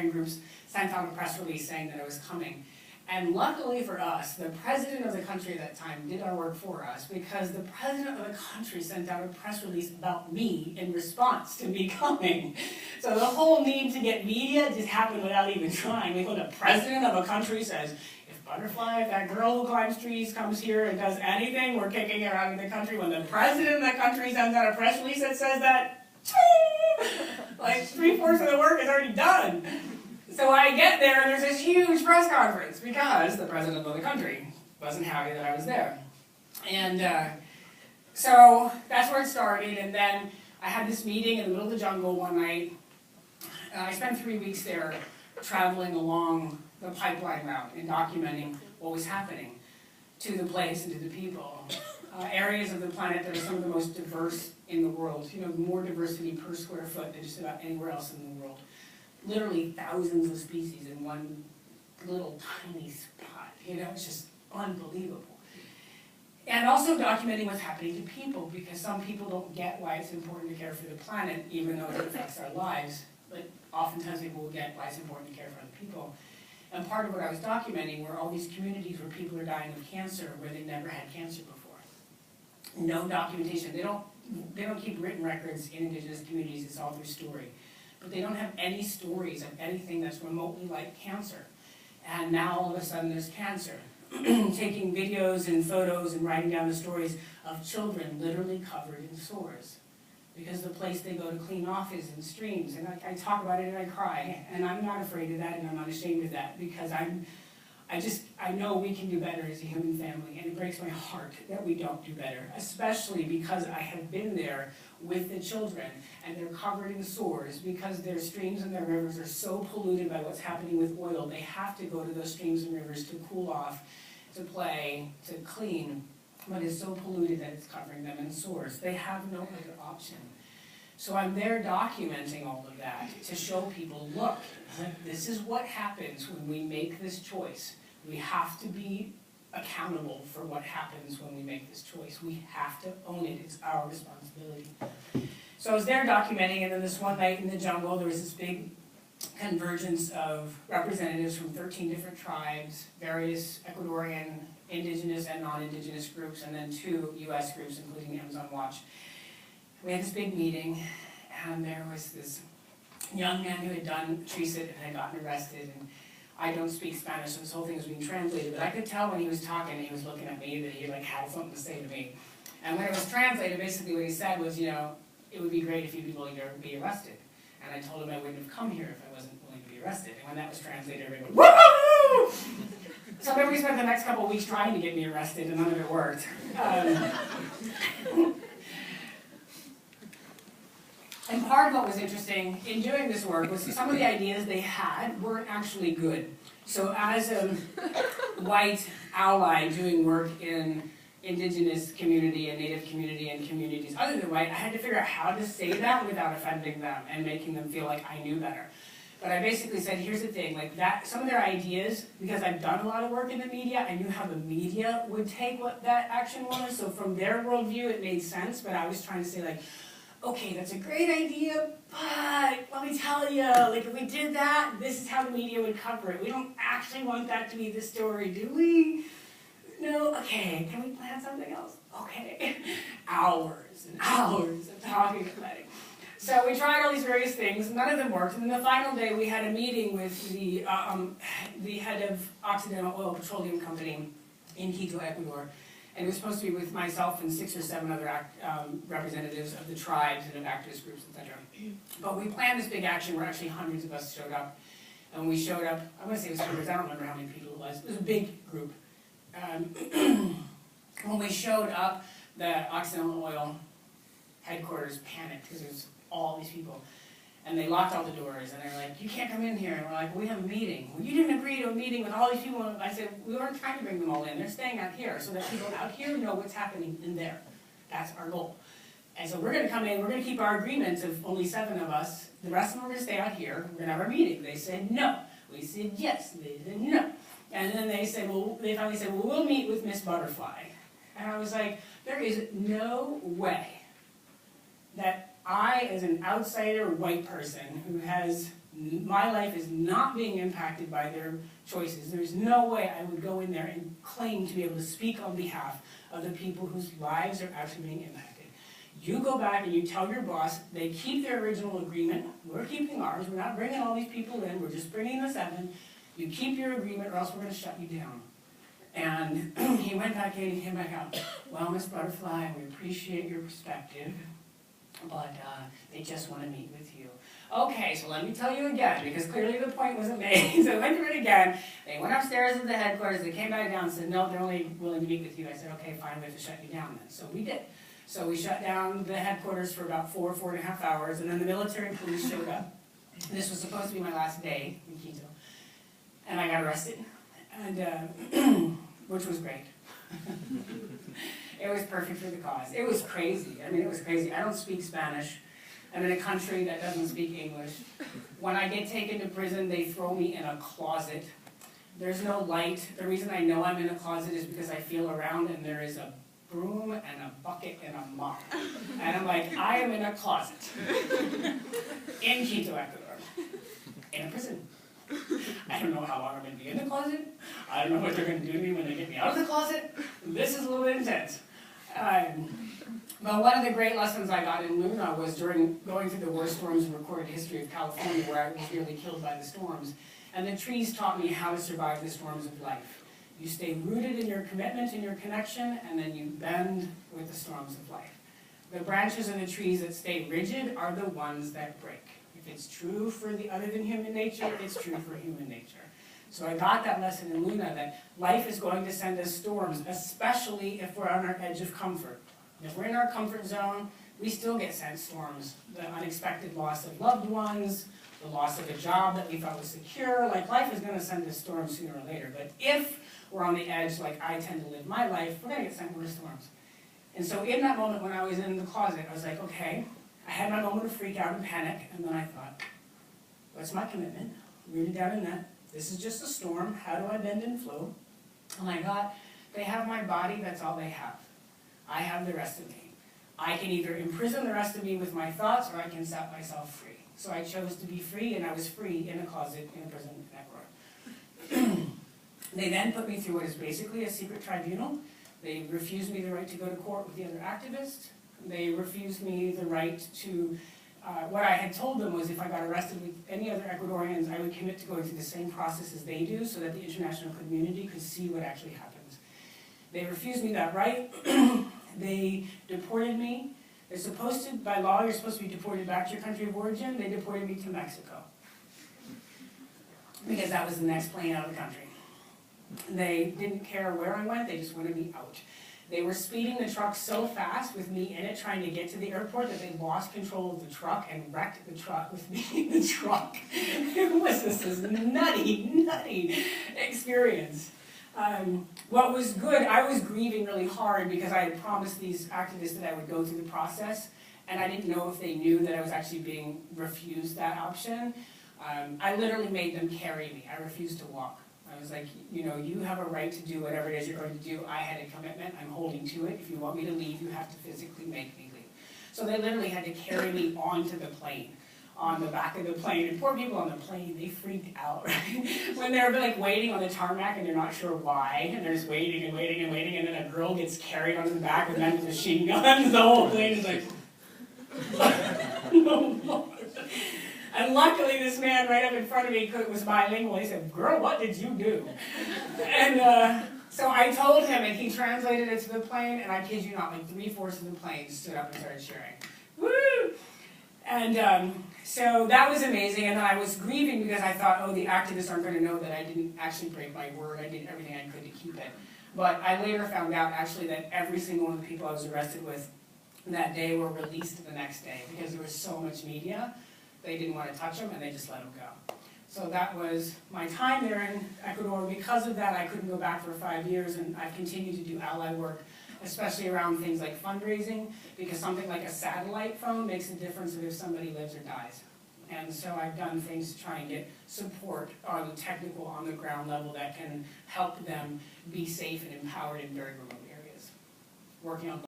Equestrian groups sent out a press release saying that I was coming. And luckily for us, the president of the country at that time did our work for us, because the president of the country sent out a press release about me in response to me coming. So the whole need to get media just happened without even trying. When the president of a country says, if Butterfly, if that girl who climbs trees, comes here and does anything, we're kicking her out of the country. When the president of the country sends out a press release that says that, like 3/4 of the work is already done. So I get there and there's this huge press conference because the president of the country wasn't happy that I was there. And so that's where it started, and then I had this meeting in the middle of the jungle one night. I spent 3 weeks there traveling along the pipeline route and documenting what was happening to the place and to the people. Areas of the planet that are some of the most diverse in the world, more diversity per square foot than just about anywhere else in the world. Literally thousands of species in one little tiny spot. It's just unbelievable. And also documenting what's happening to people, because some people don't get why it's important to care for the planet, even though it affects our lives. But oftentimes people will get why it's important to care for other people. And part of what I was documenting were all these communities where people are dying of cancer, where they never had cancer before. No documentation. They don't keep written records in indigenous communities. It's all through story. But they don't have any stories of anything that's remotely like cancer. And now all of a sudden there's cancer. Taking videos and photos and writing down the stories of children literally covered in sores. Because the place they go to clean off is in streams. And I talk about it and I cry. And I'm not afraid of that and I'm not ashamed of that, because I know we can do better as a human family, and it breaks my heart that we don't do better, especially because I have been there with the children, and they're covered in sores because their streams and their rivers are so polluted by what's happening with oil. They have to go to those streams and rivers to cool off, to play, to clean, but it's so polluted that it's covering them in sores. They have no other option. So I'm there documenting all of that to show people, look, this is what happens when we make this choice. We have to be accountable for what happens when we make this choice. We have to own it. It's our responsibility. So I was there documenting, and then this one night in the jungle, there was this big convergence of representatives from 13 different tribes, various Ecuadorian, indigenous and non-indigenous groups, and then 2 U.S. groups, including Amazon Watch. We had this big meeting, and there was this young man who had done TREASIT and had gotten arrested, and I don't speak Spanish, so this whole thing was being translated, but I could tell when he was talking, he was looking at me, that he had something to say to me. And when it was translated, basically what he said was, it would be great if you'd be willing to be arrested. And I told him I wouldn't have come here if I wasn't willing to be arrested. And when that was translated, everybody went, woo! So then we spent the next couple of weeks trying to get me arrested, and none of it worked. And part of what was interesting in doing this work was some of the ideas they had weren't actually good. So as a white ally doing work in indigenous community and native community and communities other than white, I had to figure out how to say that without offending them and making them feel like I knew better. But I basically said, here's the thing, some of their ideas, because I've done a lot of work in the media, I knew how the media would take what that action was. So from their worldview, it made sense, but I was trying to say okay, that's a great idea, but let me tell you, if we did that, this is how the media would cover it. We don't actually want that to be the story, do we? No? Okay, can we plan something else? Okay. Hours and hours of talking about it. So we tried all these various things, none of them worked, and then the final day we had a meeting with the head of Occidental Oil Petroleum Company in Quito, Ecuador. And it was supposed to be with myself and 6 or 7 other representatives of the tribes and of activist groups, etc. But we planned this big action where actually hundreds of us showed up. And when we showed up, I'm going to say it was hundreds, I don't remember how many people it was. It was a big group. When we showed up, the Occidental Oil headquarters panicked because there was all these people. And they locked all the doors, and they're like, you can't come in here. And we're like, well, we have a meeting. Well, you didn't agree to a meeting with all these people. And I said, we weren't trying to bring them all in. They're staying out here so that people out here know what's happening in there. That's our goal. And so we're going to come in, we're going to keep our agreements of only 7 of us. The rest of them are going to stay out here. We're going to have our meeting. They said no. We said yes. They said no. And then they said, well, they finally said, well, we'll meet with Miss Butterfly. And I was like, there is no way that I, as an outsider white person who has My life is not being impacted by their choices. There's no way I would go in there and claim to be able to speak on behalf of the people whose lives are actually being impacted. You go back and you tell your boss, they keep their original agreement, we're keeping ours, we're not bringing all these people in, we're just bringing the 7. You keep your agreement or else we're going to shut you down. And he went back in and came back out. Well, Ms. Butterfly, we appreciate your perspective, but they just want to meet with you. Okay, so let me tell you again, because clearly the point wasn't made. So I went through it again. They went upstairs to the headquarters. They came back down and said, no, they're only willing to meet with you. I said, okay, fine, we have to shut you down then. So we did. So we shut down the headquarters for about 4.5 hours, and then the military and police showed up. This was supposed to be my last day in Quito. And I got arrested, and which was great. It was perfect for the cause. It was crazy. I mean, it was crazy. I don't speak Spanish. I'm in a country that doesn't speak English. When I get taken to prison, they throw me in a closet. There's no light. The reason I know I'm in a closet is because I feel around and there is a broom and a bucket and a mop. And I'm like, I am in a closet. In Quito, Ecuador. In a prison. I don't know how long I'm going to be in the closet. I don't know what they're going to do to me when they get me out of the closet. This is a little bit intense. But one of the great lessons I got in Luna was during going through the worst storms in recorded history of California, where I was nearly killed by the storms. And the trees taught me how to survive the storms of life. You stay rooted in your commitment and your connection, and then you bend with the storms of life. The branches of the trees that stay rigid are the ones that break. If it's true for the other than human nature, it's true for human nature. So I got that lesson in Luna, that life is going to send us storms, especially if we're on our edge of comfort. If we're in our comfort zone, we still get sent storms. The unexpected loss of loved ones, the loss of a job that we thought was secure. Like, life is going to send us storms sooner or later. But if we're on the edge, like I tend to live my life, we're going to get sent more storms. And so in that moment when I was in the closet, I was like, okay, I had my moment of freak out and panic, and then I thought, what's my commitment? Rooted down in that. This is just a storm. How do I bend and flow? And I got, they have my body, that's all they have. I have the rest of me. I can either imprison the rest of me with my thoughts, or I can set myself free. So I chose to be free, and I was free in a closet in a prison in Ecuador. They then put me through what is basically a secret tribunal. They refused me the right to go to court with the other activists. They refused me the right to, what I had told them was if I got arrested with any other Ecuadorians, I would commit to going through the same process as they do so that the international community could see what actually happens. They refused me that right. They deported me. They're supposed to, by law, you're supposed to be deported back to your country of origin. They deported me to Mexico because that was the next plane out of the country. They didn't care where I went, they just wanted me out. They were speeding the truck so fast with me in it trying to get to the airport that they lost control of the truck and wrecked the truck with me in the truck. It was this nutty experience. What was good, I was grieving really hard because I had promised these activists that I would go through the process, and I didn't know if they knew that I was actually being refused that option. I literally made them carry me. I refused to walk. I was like, you know, you have a right to do whatever it is you're going to do. I had a commitment. I'm holding to it. If you want me to leave, you have to physically make me leave. So they literally had to carry me onto the plane, on the back of the plane. And poor people on the plane, they freaked out, right? When they're like waiting on the tarmac and they're not sure why, and they're just waiting and waiting and waiting, and then a girl gets carried onto the back with men with machine guns. The whole plane is like, no more. And luckily, this man right up in front of me was bilingual. He said, "Girl, what did you do?" And so I told him, and he translated it to the plane, and I kid you not, like 3/4 of the plane stood up and started cheering. Woo! And so that was amazing, and then I was grieving because I thought, oh, the activists aren't going to know that I didn't actually break my word. I did everything I could to keep it. But I later found out, actually, that every single one of the people I was arrested with that day were released the next day because there was so much media. They didn't want to touch them, and they just let them go. So that was my time there in Ecuador. Because of that, I couldn't go back for 5 years, and I've continued to do ally work, especially around things like fundraising, because something like a satellite phone makes a difference if somebody lives or dies. And so I've done things to try and get support on the technical, on the ground level that can help them be safe and empowered in very remote areas. Working on